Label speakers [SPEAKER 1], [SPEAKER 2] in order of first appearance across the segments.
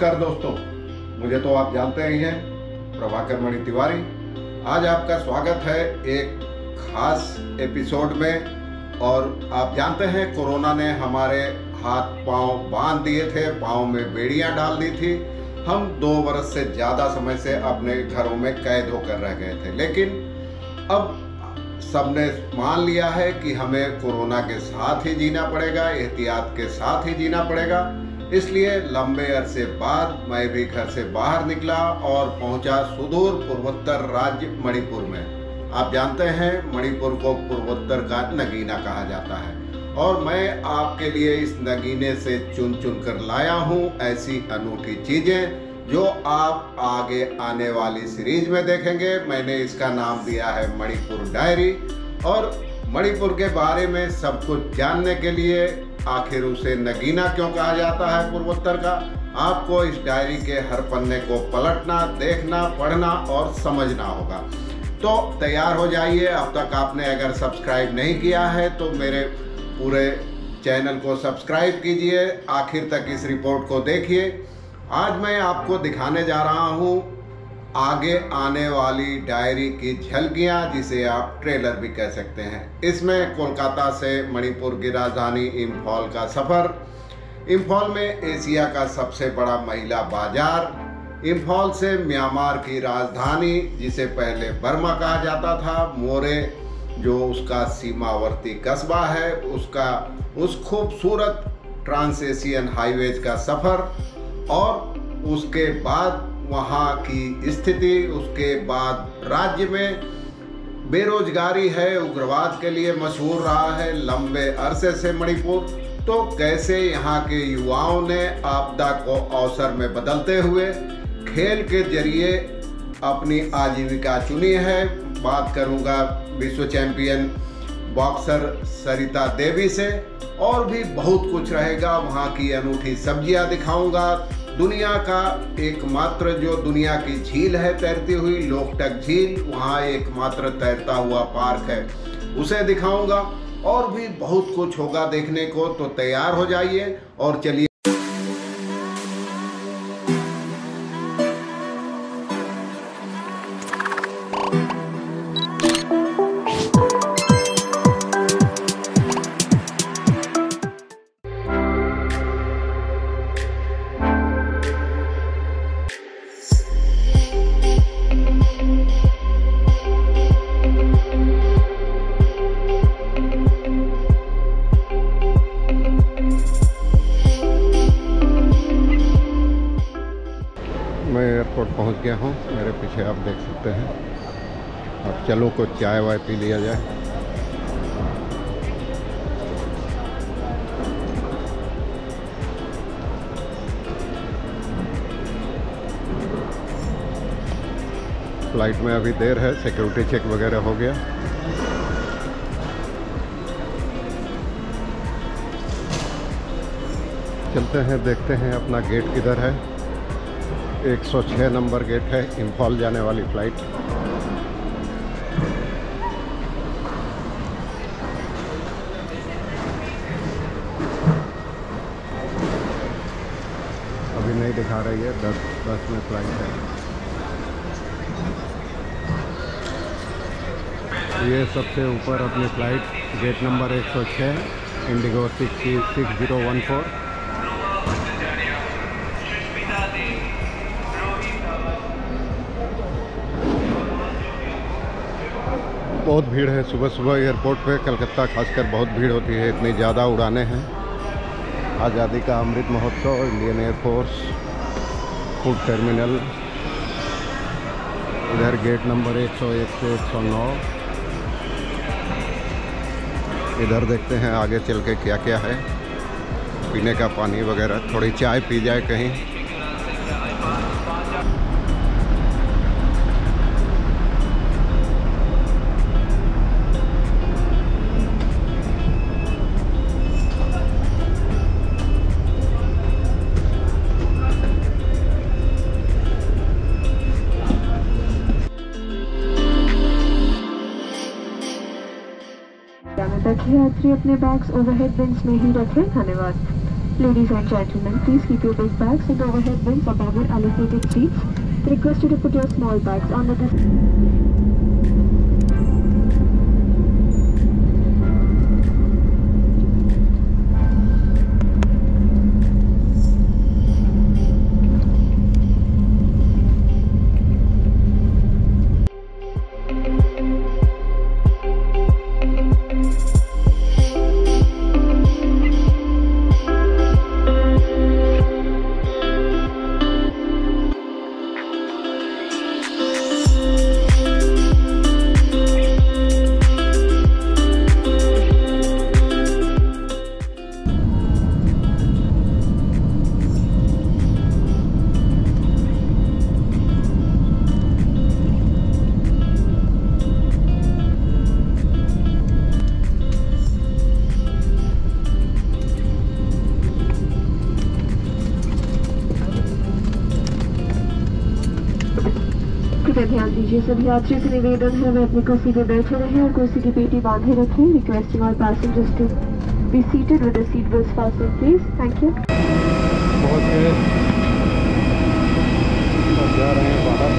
[SPEAKER 1] नमस्कार दोस्तों, मुझे तो आप जानते ही हैं, प्रभाकर मणि तिवारी। आज आपका स्वागत है एक खास एपिसोड में। और आप जानते हैं कोरोना ने हमारे हाथ पांव बांध दिए थे, पांव में बेड़ियां डाल दी थी। हम 2 वर्ष से ज़्यादा समय से अपने घरों में कैद होकर रह गए थे, लेकिन अब सबने मान लिया है कि हमें कोरोना के साथ ही जीना पड़ेगा, एहतियात के साथ ही जीना पड़ेगा। इसलिए लंबे अरसे बाद मैं भी घर से बाहर निकला और पहुंचा सुदूर पूर्वोत्तर राज्य मणिपुर में। आप जानते हैं मणिपुर को पूर्वोत्तर का नगीना कहा जाता है, और मैं आपके लिए इस नगीने से चुन चुन कर लाया हूं ऐसी अनूठी चीजें जो आप आगे आने वाली सीरीज में देखेंगे। मैंने इसका नाम दिया है मणिपुर डायरी, और मणिपुर के बारे में सब कुछ जानने के लिए, आखिर उसे नगीना क्यों कहा जाता है पूर्वोत्तर का, आपको इस डायरी के हर पन्ने को पलटना, देखना, पढ़ना और समझना होगा। तो तैयार हो जाइए। अब तक आपने अगर सब्सक्राइब नहीं किया है तो मेरे पूरे चैनल को सब्सक्राइब कीजिए, आखिर तक इस रिपोर्ट को देखिए। आज मैं आपको दिखाने जा रहा हूँ आगे आने वाली डायरी की झलकियां, जिसे आप ट्रेलर भी कह सकते हैं। इसमें कोलकाता से मणिपुर की राजधानी इम्फॉल का सफर, इम्फॉल में एशिया का सबसे बड़ा महिला बाजार, इम्फॉल से म्यांमार की राजधानी जिसे पहले बर्मा कहा जाता था, मोरे जो उसका सीमावर्ती कस्बा है, उस खूबसूरत ट्रांस एशियन हाईवेज का सफर, और उसके बाद वहाँ की स्थिति, उसके बाद राज्य में बेरोजगारी है, उग्रवाद के लिए मशहूर रहा है लंबे अरसे से मणिपुर। तो कैसे यहाँ के युवाओं ने आपदा को अवसर में बदलते हुए खेल के जरिए अपनी आजीविका चुनी है। बात करूँगा विश्व चैंपियन बॉक्सर सरिता देवी से, और भी बहुत कुछ रहेगा। वहाँ की अनूठी सब्जियाँ दिखाऊंगा। दुनिया का एकमात्र जो दुनिया की झील है तैरती हुई, लोकटक झील, वहाँ एकमात्र तैरता हुआ पार्क है, उसे दिखाऊंगा। और भी बहुत कुछ होगा देखने को, तो तैयार हो जाइए और चलिए। मैं एयरपोर्ट पहुंच गया हूं, मेरे पीछे आप देख सकते हैं। अब चलो कुछ चाय वाय पी लिया जाए। फ्लाइट में अभी देर है, सिक्योरिटी चेक वगैरह हो गया। चलते हैं, देखते हैं अपना गेट किधर है। 106 नंबर गेट है इम्फॉल जाने वाली फ़्लाइट। अभी नहीं दिखा रही है, 10 में फ़्लाइट है। ये सबसे ऊपर अपनी फ़्लाइट गेट नंबर 106, इंडिगो 6014। बहुत भीड़ है सुबह सुबह एयरपोर्ट पे। कलकत्ता खासकर बहुत भीड़ होती है, इतनी ज़्यादा उड़ानें हैं। आज़ादी का Amrit Mahotsav, Indian air force, food terminal, इधर गेट नंबर 101 से 109। इधर देखते हैं आगे चल के क्या क्या है, पीने का पानी वगैरह, थोड़ी चाय पी जाए कहीं।
[SPEAKER 2] यात्री अपने बैग्स ओवरहेड बिन्स में ही रखें। धन्यवाद। Ladies and gentlemen, please keep your big bags in the overhead bins above your allocated seats. Request you to put your small bags under the ध्यान दीजिए। सभी यात्रियों से निवेदन है वे अपनी कुर्सी पे बैठे रहें और कुर्सी की पेटी बांधे रखें। Requesting all passengers to be seated with the seat belts fastened please. Thank you.
[SPEAKER 1] जा रहे हैं बाहर।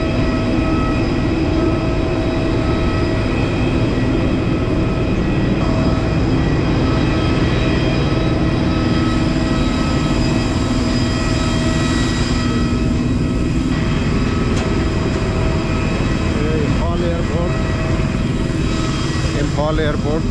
[SPEAKER 1] इंफॉल एयरपोर्ट।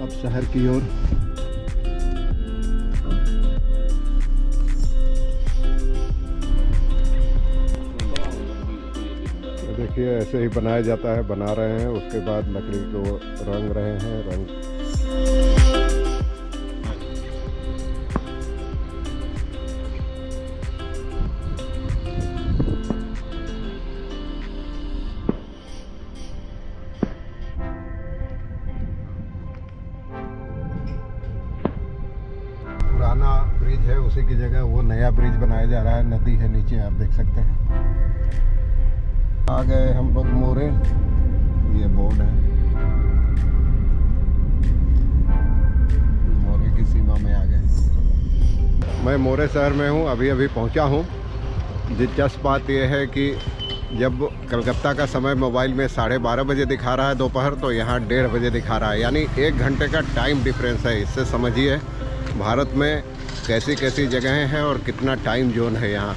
[SPEAKER 1] अब शहर की ओर। देखिए ऐसे ही बनाया जाता है, बना रहे हैं, उसके बाद लकड़ी को रंग रहे हैं। रंग पुराना ब्रिज है, उसी की जगह वो नया ब्रिज बनाया जा रहा है। नदी है नीचे, आप देख सकते हैं। आ गए हम लोग मोरे। ये बोर्ड है, मोरे की सीमा में आ गए। मैं मोरे शहर में हूँ, अभी अभी पहुँचा हूँ। दिलचस्प बात यह है कि जब कलकत्ता का समय मोबाइल में 12:30 बजे दिखा रहा है दोपहर, तो यहाँ 1:30 बजे दिखा रहा है, यानी 1 घंटे का टाइम डिफरेंस है। इससे समझिए भारत में कैसी कैसी जगहें हैं और कितना टाइम जोन है यहाँ।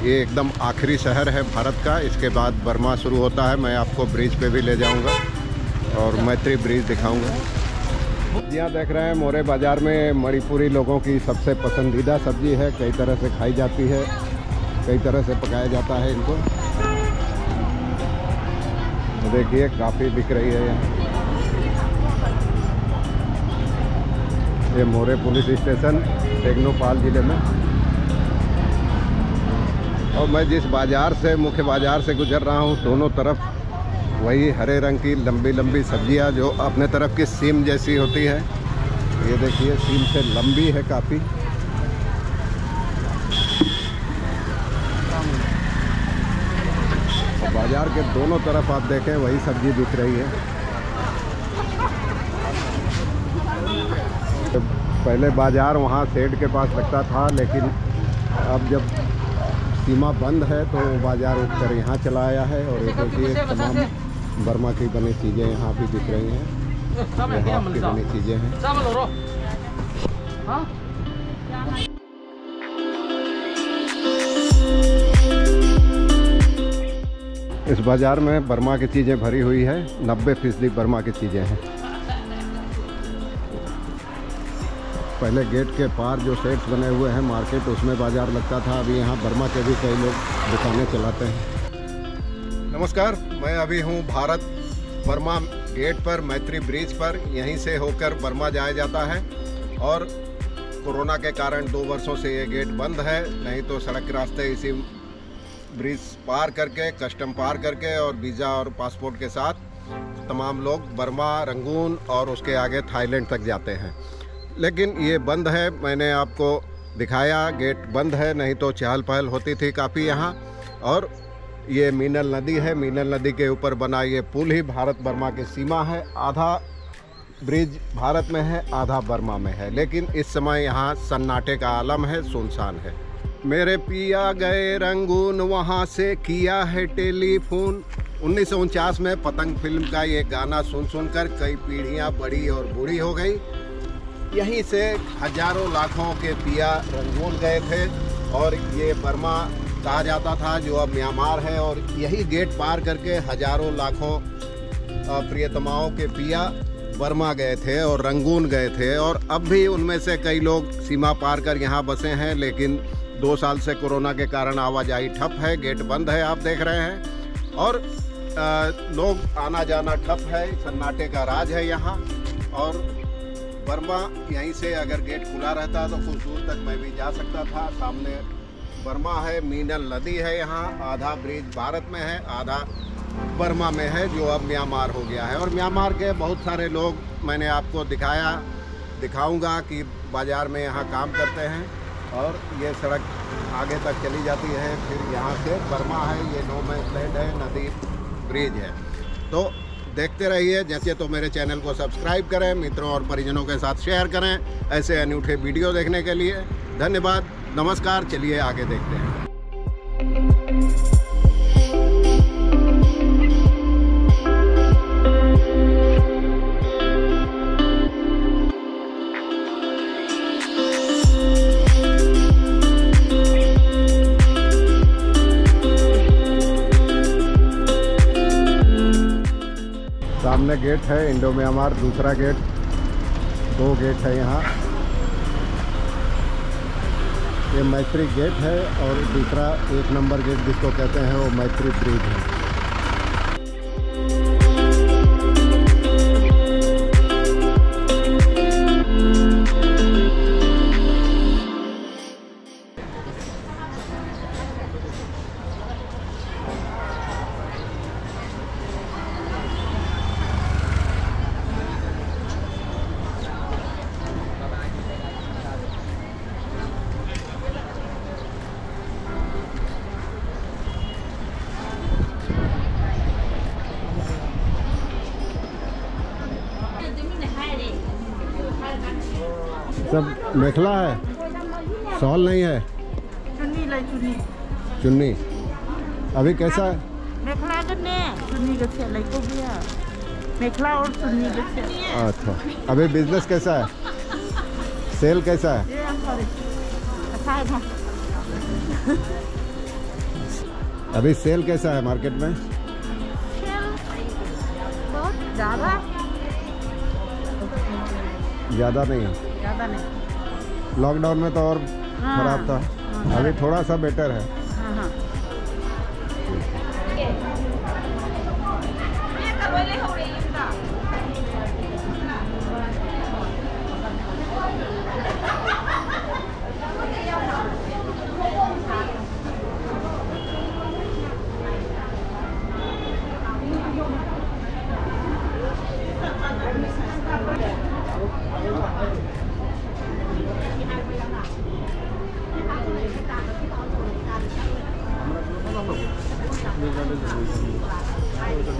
[SPEAKER 1] ये एकदम आखिरी शहर है भारत का। इसके बाद बर्मा शुरू होता है। मैं आपको ब्रिज पे भी ले जाऊंगा और मैत्री ब्रिज दिखाऊंगा। सब्जियाँ देख रहे हैं मोरे बाज़ार में। मणिपुरी लोगों की सबसे पसंदीदा सब्जी है, कई तरह से खाई जाती है, कई तरह से पकाया जाता है इनको। देखिए काफ़ी बिक रही है यहाँ। ये मोरे पुलिस स्टेशन टेक्नोपाल ज़िले में। और मैं जिस बाज़ार से, मुख्य बाज़ार से गुजर रहा हूँ, दोनों तरफ वही हरे रंग की लंबी लंबी सब्जियाँ जो अपने तरफ की सीम जैसी होती है। ये देखिए सीम से लंबी है काफ़ी। बाज़ार के दोनों तरफ आप देखें वही सब्जी दिख रही है। पहले बाज़ार वहाँ शेड के पास लगता था, लेकिन अब जब सीमा बंद है तो बाज़ार उठकर यहाँ चला आया है। और ये देखिए तमाम बर्मा की बनी चीज़ें यहाँ भी दिख रही हैं। यहाँ की बनी चीज़ें हैं। इस बाज़ार में बर्मा की चीज़ें भरी हुई है। 90% बर्मा की चीज़ें हैं। पहले गेट के पार जो सेट्स बने हुए हैं मार्केट, उसमें बाज़ार लगता था। अभी यहाँ बर्मा के भी कई लोग दुकानें चलाते हैं। नमस्कार, मैं अभी हूँ भारत बर्मा गेट पर, मैत्री ब्रिज पर। यहीं से होकर बर्मा जाया जाता है। और कोरोना के कारण 2 वर्षों से ये गेट बंद है, नहीं तो सड़क के रास्ते इसी ब्रिज पार करके, कस्टम पार करके और वीज़ा और पासपोर्ट के साथ तमाम लोग बर्मा, रंगून और उसके आगे थाईलैंड तक जाते हैं। लेकिन ये बंद है। मैंने आपको दिखाया। गेट बंद है, नहीं तो चहल पहल होती थी काफ़ी यहाँ। और ये मीनल नदी है, मीनल नदी के ऊपर बना ये पुल ही भारत बर्मा की सीमा है। आधा ब्रिज भारत में है, आधा बर्मा में है, लेकिन इस समय यहाँ सन्नाटे का आलम है, सुनसान है। मेरे पिया गए रंगून, वहाँ से किया है टेलीफोन। 1949 में पतंग फिल्म का ये गाना सुन सुनकर कई पीढ़ियाँ बड़ी और बूढ़ी हो गई। यहीं से हजारों लाखों के पिया रंगून गए थे और ये बर्मा कहा जाता था, जो अब म्यांमार है। और यही गेट पार करके हजारों लाखों प्रियतमाओं के पिया बर्मा गए थे और रंगून गए थे। और अब भी उनमें से कई लोग सीमा पार कर यहाँ बसे हैं, लेकिन 2 साल से कोरोना के कारण आवाजाही ठप है, गेट बंद है, आप देख रहे हैं। और लोग आना जाना ठप है, सन्नाटे का राज है यहाँ। और बर्मा यहीं से अगर गेट खुला रहता तो कुछ दूर तक मैं भी जा सकता था। सामने बर्मा है, मीनल नदी है यहाँ। आधा ब्रिज भारत में है, आधा बर्मा में है, जो अब म्यांमार हो गया है। और म्यांमार के बहुत सारे लोग मैंने आपको दिखाऊंगा कि बाज़ार में यहाँ काम करते हैं। और ये सड़क आगे तक चली जाती है, फिर यहाँ से बर्मा है, ये नो मैंस लैंड है, नदी ब्रिज है। तो देखते रहिए। जैसे तो मेरे चैनल को सब्सक्राइब करें, मित्रों और परिजनों के साथ शेयर करें ऐसे अनूठे वीडियो देखने के लिए। धन्यवाद, नमस्कार। चलिए आगे देखते हैं। सामने गेट है इंडो म्यांमार, दूसरा गेट, 2 गेट है यहाँ। ये मैत्री गेट है और दूसरा 1 नंबर गेट जिसको कहते हैं वो मैत्री ब्रिज है। सब मेखला है, शॉल नहीं है, चुन्नी। अभी कैसा है?
[SPEAKER 3] मेखला चुन्नी को भी है, मेखला और चुन्नी।
[SPEAKER 1] अच्छा, अभी बिजनेस कैसा है? सेल कैसा है? अभी सेल कैसा है मार्केट में?
[SPEAKER 3] बहुत ज़्यादा
[SPEAKER 1] नहीं है।
[SPEAKER 3] ज़्यादा नहीं।
[SPEAKER 1] लॉकडाउन में तो और खराब था, अभी थोड़ा सा बेटर है।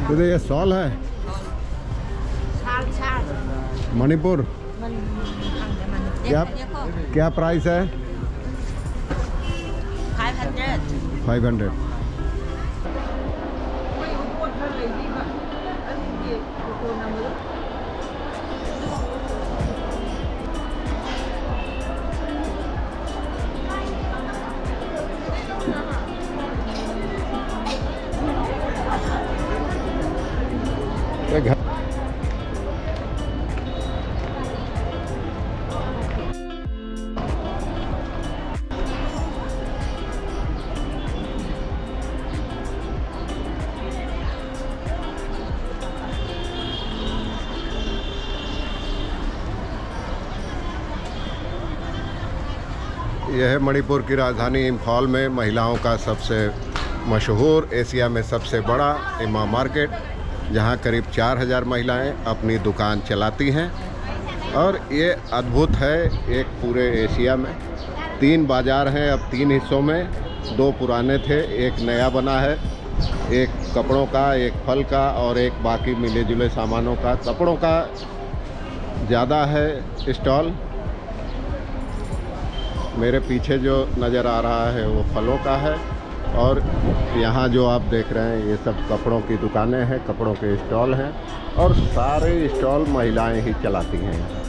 [SPEAKER 1] तो ये शॉल है मणिपुर, क्या प्राइस है? 500। यह है मणिपुर की राजधानी इम्फाल में महिलाओं का सबसे मशहूर, एशिया में सबसे बड़ा इमा मार्केट, जहां करीब 4000 महिलाएं अपनी दुकान चलाती हैं। और ये अद्भुत है, एक पूरे एशिया में 3 बाज़ार हैं अब 3 हिस्सों में, 2 पुराने थे, एक नया बना है, एक कपड़ों का, एक फल का और एक बाकी मिले जुले सामानों का। कपड़ों का ज़्यादा है स्टॉल, मेरे पीछे जो नज़र आ रहा है वो फलों का है, और यहाँ जो आप देख रहे हैं ये सब कपड़ों की दुकानें हैं, कपड़ों के स्टॉल हैं, और सारे स्टॉल महिलाएं ही चलाती हैं। यहाँ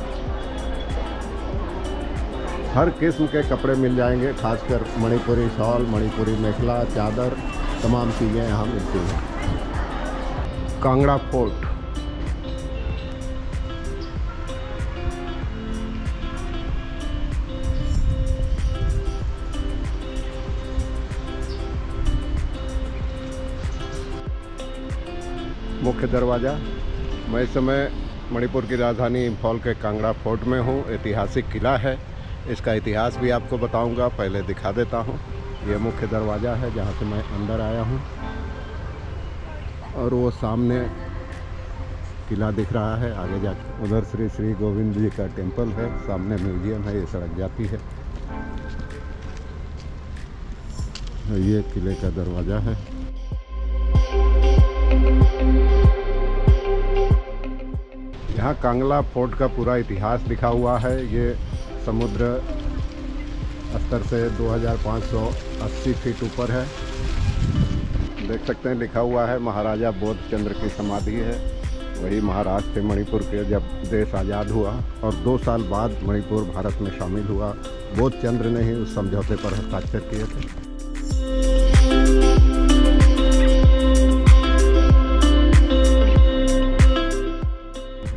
[SPEAKER 1] हर किस्म के कपड़े मिल जाएंगे, खासकर मणिपुरी शॉल, मणिपुरी मेखला, चादर, तमाम चीज़ें यहाँ मिलती हैं। कांगड़ा फोर्ट, मुख्य दरवाज़ा। मैं इस समय मणिपुर की राजधानी इंफॉल के कांगड़ा फोर्ट में हूँ। ऐतिहासिक किला है, इसका इतिहास भी आपको बताऊंगा, पहले दिखा देता हूँ। ये मुख्य दरवाज़ा है जहाँ से मैं अंदर आया हूँ, और वो सामने किला दिख रहा है। आगे जाकर उधर श्री श्री गोविंद जी का टेम्पल है, सामने म्यूजियम है, ये सड़क जाती है। ये किले का दरवाज़ा है। यहाँ कांगड़ा फोर्ट का पूरा इतिहास लिखा हुआ है। ये समुद्र स्तर से 2580 फीट ऊपर है। देख सकते हैं लिखा हुआ है महाराजा बोध चंद्र की समाधि है। वही महाराज थे मणिपुर के जब देश आज़ाद हुआ, और 2 साल बाद मणिपुर भारत में शामिल हुआ। बोध चंद्र ने ही उस समझौते पर हस्ताक्षर किए थे।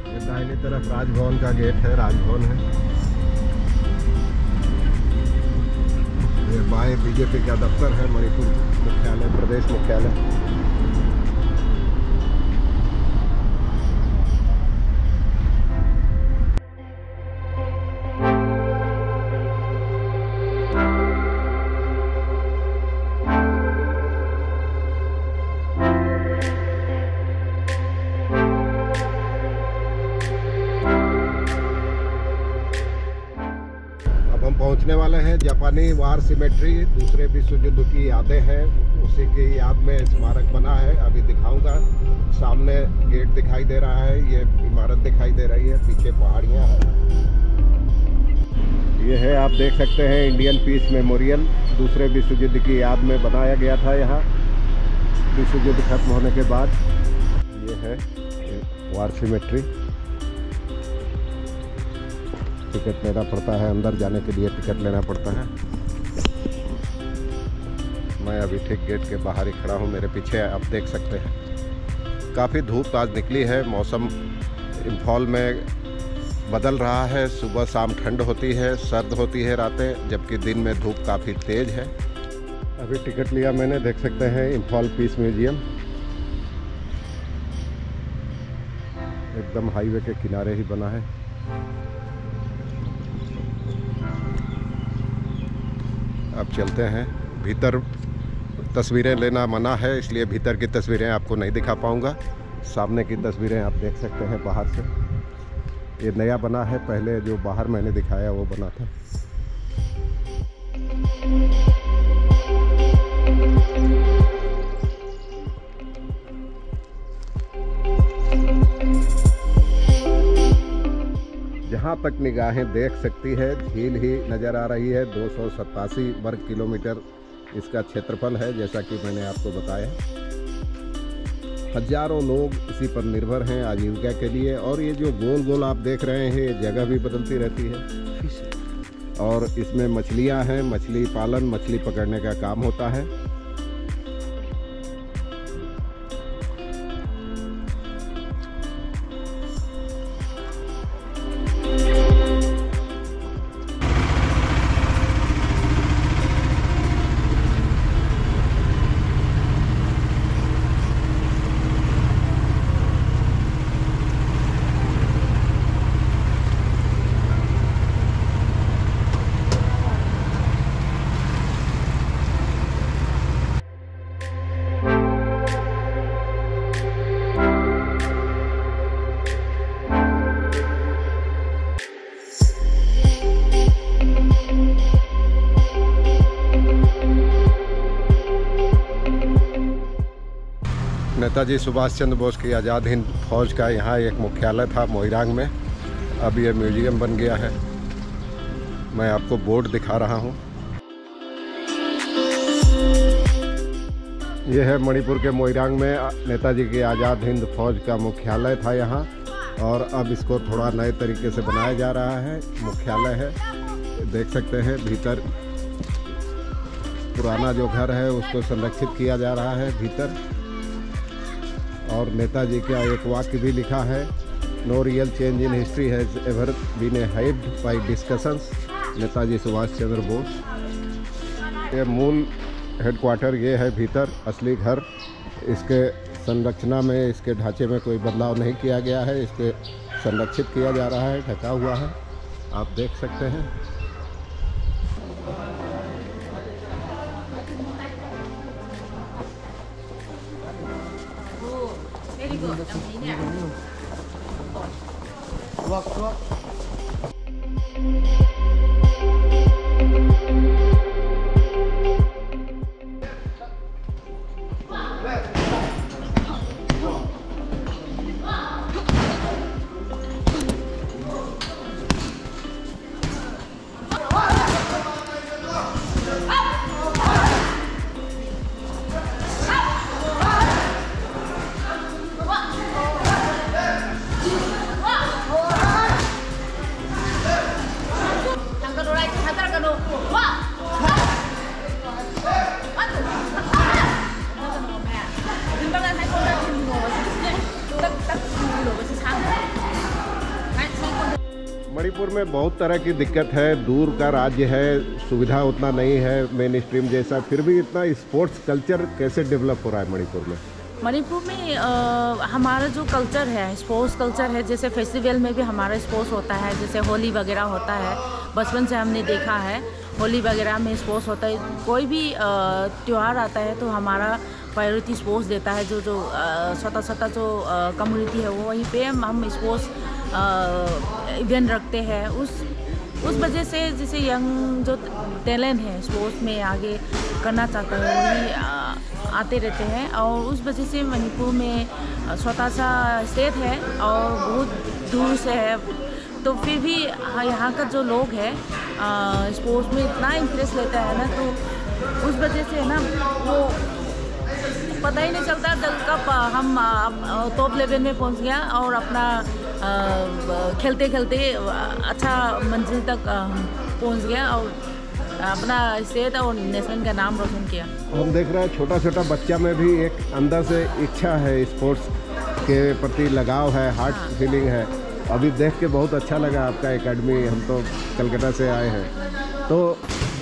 [SPEAKER 1] ये दाहिनी तरफ राजभवन का गेट है, राजभवन है। ये बाएं बीजेपी का दफ्तर है, मणिपुर मुख्यालय, प्रदेश मुख्यालय। पहुंचने वाले हैं जापानी वार सिमेट्री। दूसरे विश्व युद्ध की यादें हैं, उसी की याद में स्मारक बना है, अभी दिखाऊंगा। सामने गेट दिखाई दे रहा है, ये इमारत दिखाई दे रही है, पीछे पहाड़ियां हैं। ये है, आप देख सकते हैं, इंडियन पीस मेमोरियल। दूसरे विश्व युद्ध की याद में बनाया गया था यहाँ, विश्व युद्ध खत्म होने के बाद। ये है वार सिमेट्री। टिकट लेना पड़ता है, अंदर जाने के लिए टिकट लेना पड़ता है। मैं अभी ठीक गेट के बाहर ही खड़ा हूँ, मेरे पीछे आप देख सकते हैं। काफ़ी धूप आज निकली है, मौसम इंफॉल में बदल रहा है। सुबह शाम ठंड होती है, सर्द होती है रातें, जबकि दिन में धूप काफ़ी तेज़ है। अभी टिकट लिया मैंने, देख सकते हैं इंफॉल पीस म्यूजियम, एकदम हाईवे के किनारे ही बना है। अब चलते हैं भीतर। तस्वीरें लेना मना है, इसलिए भीतर की तस्वीरें आपको नहीं दिखा पाऊंगा। सामने की तस्वीरें आप देख सकते हैं बाहर से। ये नया बना है, पहले जो बाहर मैंने दिखाया वो बना था। जहाँ तक निगाहें देख सकती है झील ही नज़र आ रही है। 287 वर्ग किलोमीटर इसका क्षेत्रफल है, जैसा कि मैंने आपको बताया। हजारों लोग इसी पर निर्भर हैं आजीविका के लिए। और ये जो गोल गोल आप देख रहे हैं, ये जगह भी बदलती रहती है, और इसमें मछलियाँ हैं। मछली पालन, मछली पकड़ने का काम होता है। नेताजी सुभाष चंद्र बोस की आज़ाद हिंद फौज का यहाँ एक मुख्यालय था मोइरांग में। अब ये म्यूजियम बन गया है। मैं आपको बोर्ड दिखा रहा हूँ। ये है मणिपुर के मोइरांग में नेताजी की आज़ाद हिंद फौज का मुख्यालय था यहाँ, और अब इसको थोड़ा नए तरीके से बनाया जा रहा है। मुख्यालय है, देख सकते हैं भीतर पुराना जो घर है उसको संरक्षित किया जा रहा है भीतर। और नेताजी का एक वाक्य भी लिखा है, no real change in history has ever been helped by discussions, Netaji Subhash Chandra Bose. ये मूल हेडक्वार्टर ये है भीतर, असली घर। इसके संरचना में, इसके ढांचे में कोई बदलाव नहीं किया गया है। इसके संरक्षित किया जा रहा है, ढका हुआ है, आप देख सकते हैं। मणिपुर में बहुत तरह की दिक्कत है, दूर का राज्य है, सुविधा उतना नहीं है मेन स्ट्रीम जैसा, फिर भी इतना स्पोर्ट्स कल्चर कैसे डेवलप हो रहा है मणिपुर में?
[SPEAKER 3] मणिपुर में हमारा जो कल्चर है, स्पोर्ट्स कल्चर है, जैसे फेस्टिवल में भी हमारा स्पोर्ट्स होता है, जैसे होली वगैरह होता है। बचपन से हमने देखा है होली वगैरह में स्पोर्ट्स होता है। कोई भी त्यौहार आता है तो हमारा प्रायोरिटी स्पोर्ट्स देता है। जो छोटा जो कम्युनिटी है वो वहीं पे हम स्पोर्ट्स इवेंट रखते हैं। उस वजह से जैसे यंग जो टैलेंट है स्पोर्ट्स में आगे करना चाहता है वही आते रहते हैं। और उस वजह से मणिपुर में छोटा सा स्टेट है और बहुत दूर से है, तो फिर भी यहाँ का जो लोग है स्पोर्ट्स में इतना इंटरेस्ट लेता है ना, तो उस वजह से है ना वो पता ही नहीं चलता कब हम टॉप लेवल में पहुँच गया और अपना खेलते खेलते अच्छा मंजिल तक पहुँच गया और अपना स्टेट और नेशनल का नाम रोशन किया।
[SPEAKER 1] हम देख रहे हैं छोटा छोटा बच्चा में भी एक अंदर से इच्छा है, स्पोर्ट्स के प्रति लगाव है, हार्ट फीलिंग है। अभी देख के बहुत अच्छा लगा आपका एकेडमी। हम तो कलकत्ता से आए हैं। तो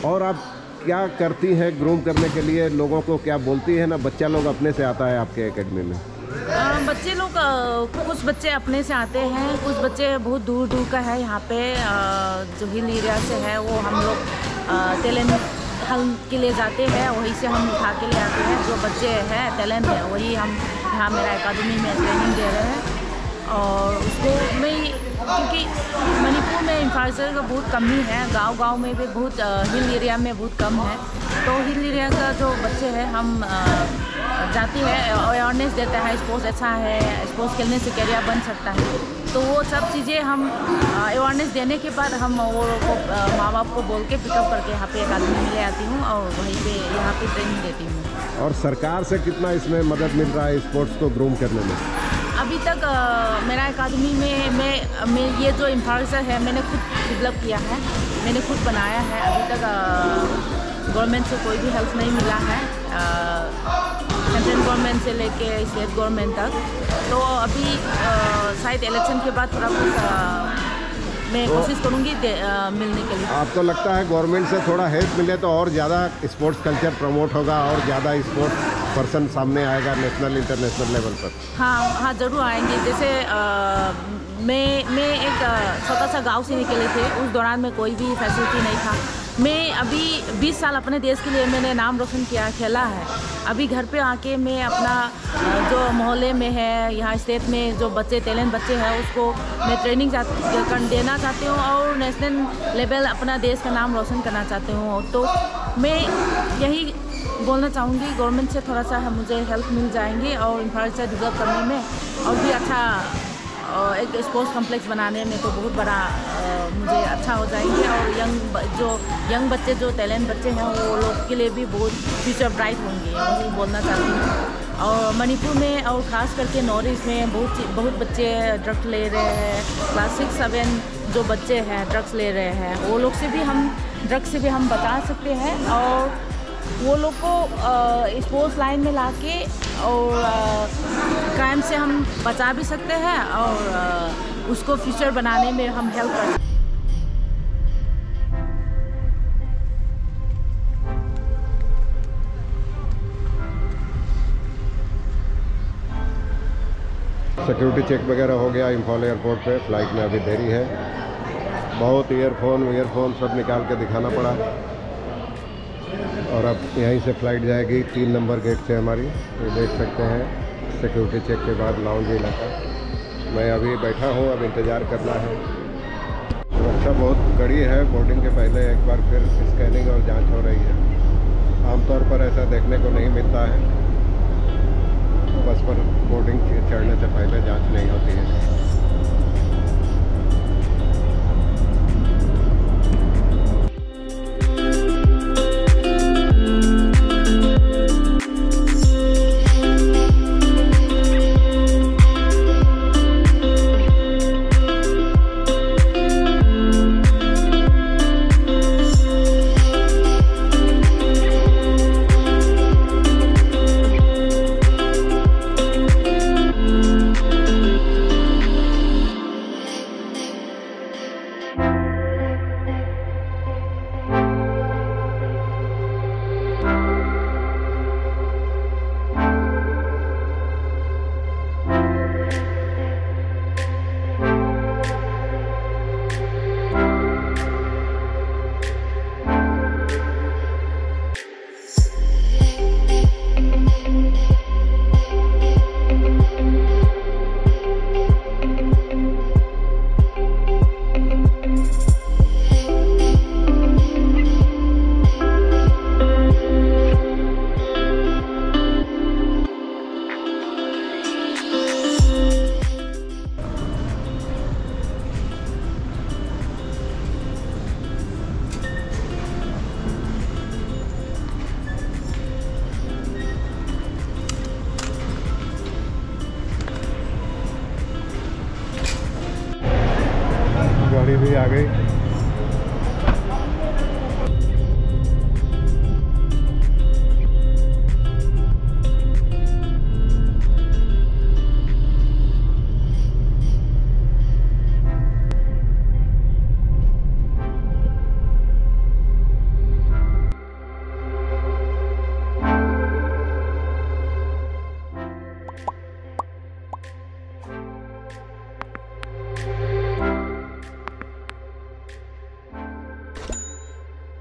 [SPEAKER 1] और आप क्या करती हैं ग्रूम करने के लिए? लोगों को क्या बोलती है ना? बच्चा लोग अपने से आता है आपके एकेडमी में?
[SPEAKER 3] बच्चे लोग कुछ बच्चे अपने से आते हैं, कुछ बच्चे बहुत दूर दूर का है। यहाँ पे जो हिल एरिया से है वो हम लोग टैलेंट हल्क के लिए जाते हैं, वहीं से हम उठा के ले आते हैं। जो बच्चे हैं टैलेंट है वही हम यहाँ मेरा एकेडमी में ट्रेनिंग दे रहे हैं। और उसको मैं क्योंकि मणिपुर में इंफ्रास्ट्रक्चर का बहुत कमी है, गांव में भी बहुत हिल एरिया में बहुत कम है। तो हिल एरिया का जो बच्चे हैं हम जाती है, अवेयरनेस देता है, स्पोर्ट्स अच्छा है, स्पोर्ट्स खेलने से करियर बन सकता है। तो वो सब चीज़ें हम अवेयरनेस देने के बाद हम वो माँ बाप को बोल के पिकअप करके यहाँ पे एकेडमी में ले आती हूँ और वहीं पे यहाँ पे ट्रेनिंग देती हूँ।
[SPEAKER 1] और सरकार से कितना इसमें मदद मिल रहा है स्पोर्ट्स को ग्रूम करने में?
[SPEAKER 3] अभी तक मेरा एकेडमी में मैं ये जो इंफ्रास्ट्रक्चर है मैंने खुद डेवलप किया है, मैंने खुद बनाया है। अभी तक गवर्नमेंट से कोई भी हेल्प नहीं मिला है, सेंट्रल गवर्नमेंट से लेके स्टेट गवर्नमेंट तक। तो अभी शायद इलेक्शन के बाद थोड़ा कुछ मैं कोशिश करूँगी मिलने के लिए।
[SPEAKER 1] आपको लगता है गवर्नमेंट से थोड़ा हेल्प मिले तो और ज़्यादा स्पोर्ट्स कल्चर प्रमोट होगा और ज़्यादा स्पोर्ट्स पर्सन सामने आएगा नेशनल इंटरनेशनल लेवल पर?
[SPEAKER 3] हाँ ज़रूर आएंगे। जैसे मैं एक छोटा सा गांव से निकले थे, उस दौरान में कोई भी फैसिलिटी नहीं था। मैं अभी 20 साल अपने देश के लिए मैंने नाम रोशन किया, खेला है। अभी घर पे आके मैं अपना जो मोहल्ले में है, यहाँ स्टेट में जो बच्चे टैलेंट बच्चे हैं उसको मैं ट्रेनिंग देना चाहती हूँ और नेशनल लेवल अपना देश का नाम रोशन करना चाहती हूँ। तो मैं यही बोलना चाहूँगी गवर्नमेंट से थोड़ा सा मुझे हेल्प मिल जाएंगी और इंफ्रास्ट्रक्चर डेवलप करने में और भी अच्छा एक स्पोर्ट्स कॉम्प्लेक्स बनाने में तो बहुत बड़ा मुझे अच्छा हो जाएंगे। और जो यंग बच्चे जो टैलेंट बच्चे हैं वो लोग के लिए भी बहुत फ्यूचर ब्राइट होंगे, वही बोलना चाहती हूँ। और मणिपुर में और ख़ास करके नॉर्थ ईस्ट में बहुत बच्चे ड्रग्स ले रहे हैं। क्लास 6-7 जो बच्चे हैं ड्रग्स ले रहे हैं, वो लोग से भी हम ड्रग्स से भी हम बचा सकते हैं और वो लोग को स्पोर्ट्स लाइन में लाके और क्राइम से हम बचा भी सकते हैं और उसको फ्यूचर बनाने में हम हेल्प कर सकते हैं।
[SPEAKER 1] सिक्योरिटी चेक वगैरह हो गया इम्फाल एयरपोर्ट पे। फ़्लाइट में अभी देरी है, बहुत ईयरफोन सब निकाल के दिखाना पड़ा। और अब यहीं से फ़्लाइट जाएगी 3 नंबर गेट से हमारी। ये देख सकते हैं सिक्योरिटी चेक के बाद लाउंज इलाका। मैं अभी बैठा हूँ, अब इंतज़ार करना है। सुरक्षा बहुत कड़ी है। बोर्डिंग के पहले एक बार फिर स्कैनिंग और जांच हो रही है। आमतौर पर ऐसा देखने को नहीं मिलता है, बस पर बोर्डिंग चढ़ने से पहले जांच नहीं होती है। गाड़ी भी आ गई।